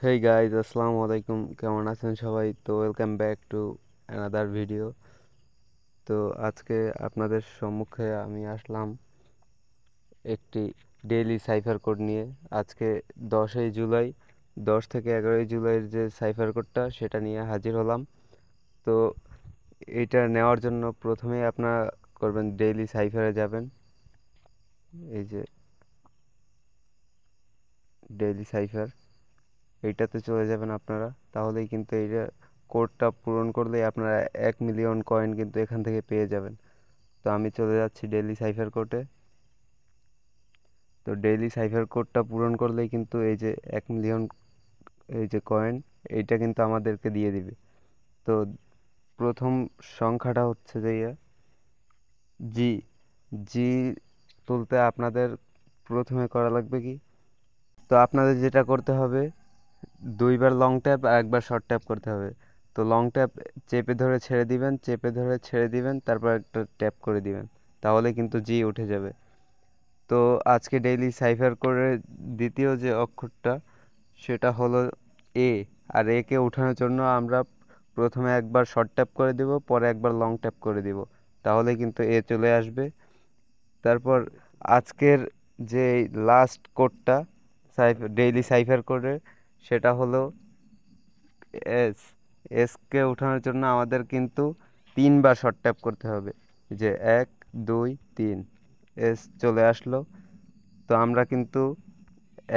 Hey guys, আসসালামু আলাইকুম। কেমন আছেন সবাই? তো welcome back to another video. তো আজকে আপনাদের সম্মুখে আমি আসলাম একটি ডেইলি সাইফার কোড নিয়ে। আজকে 10ই জুলাই, 10 থেকে 11ই জুলাইয়ের যে সাইফার কোডটা সেটা নিয়ে হাজির হলাম। তো এইটা নেওয়ার জন্য প্রথমেই আপনারা করবেন, ডেইলি সাইফারে যাবেন। এই যে ডেইলি সাইফার, এইটাতে চলে যাবেন আপনারা। তাহলেই কিন্তু এইটা কোডটা পূরণ করলেই আপনারা 1 মিলিয়ন কয়েন কিন্তু এখান থেকে পেয়ে যাবেন। তো আমি চলে যাচ্ছি ডেইলি সাইফার কোডে। তো ডেইলি সাইফার কোডটা পূরণ করলেই কিন্তু এই যে 1 মিলিয়ন, এই যে কয়েন, এইটা কিন্তু আমাদেরকে দিয়ে দিবে। তো প্রথম সংখ্যাটা হচ্ছে যে জি। জি তুলতে আপনাদের প্রথমে করা লাগবে কি, তো আপনাদের যেটা করতে হবে, 2বার লং ট্যাপ আর 1বার শর্ট ট্যাপ করতে হবে। তো লং ট্যাপ চেপে ধরে ছেড়ে দিবেন, চেপে ধরে ছেড়ে দিবেন, তারপর একটা ট্যাপ করে দিবেন, তাহলে কিন্তু জি উঠে যাবে। তো আজকে ডেইলি সাইফার কোডের দ্বিতীয় যে অক্ষরটা সেটা হলো এ। আর এ কে ওঠানোর জন্য আমরা প্রথমে একবার শর্ট ট্যাপ করে দিব, পরে একবার লং ট্যাপ করে দিব, তাহলে কিন্তু এ চলে আসবে। তারপর আজকের যে লাস্ট কোডটা ডেইলি সাইফার কোডের, সেটা হলো এস। এসকে ওঠানোর জন্য আমাদের কিন্তু 3বার শর্ট ট্যাপ করতে হবে, যে 1 2 3, এস চলে আসলো। তো আমরা কিন্তু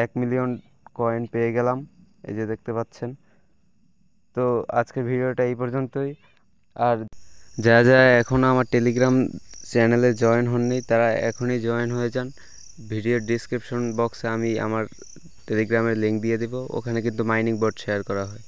1 মিলিয়ন কয়েন পেয়ে গেলাম, এই যে দেখতে পাচ্ছেন। তো আজকের ভিডিওটা এই পর্যন্তই। আর যারা যারা এখনও আমার টেলিগ্রাম চ্যানেলে জয়েন হননি তারা এখনই জয়েন হয়ে যান। ভিডিওর ডিসক্রিপশন বক্সে আমি আমার টেলিগ্রামের লিঙ্ক দিয়ে দিব, ওখানে কিন্তু মাইনিং বোর্ড শেয়ার করা হয়।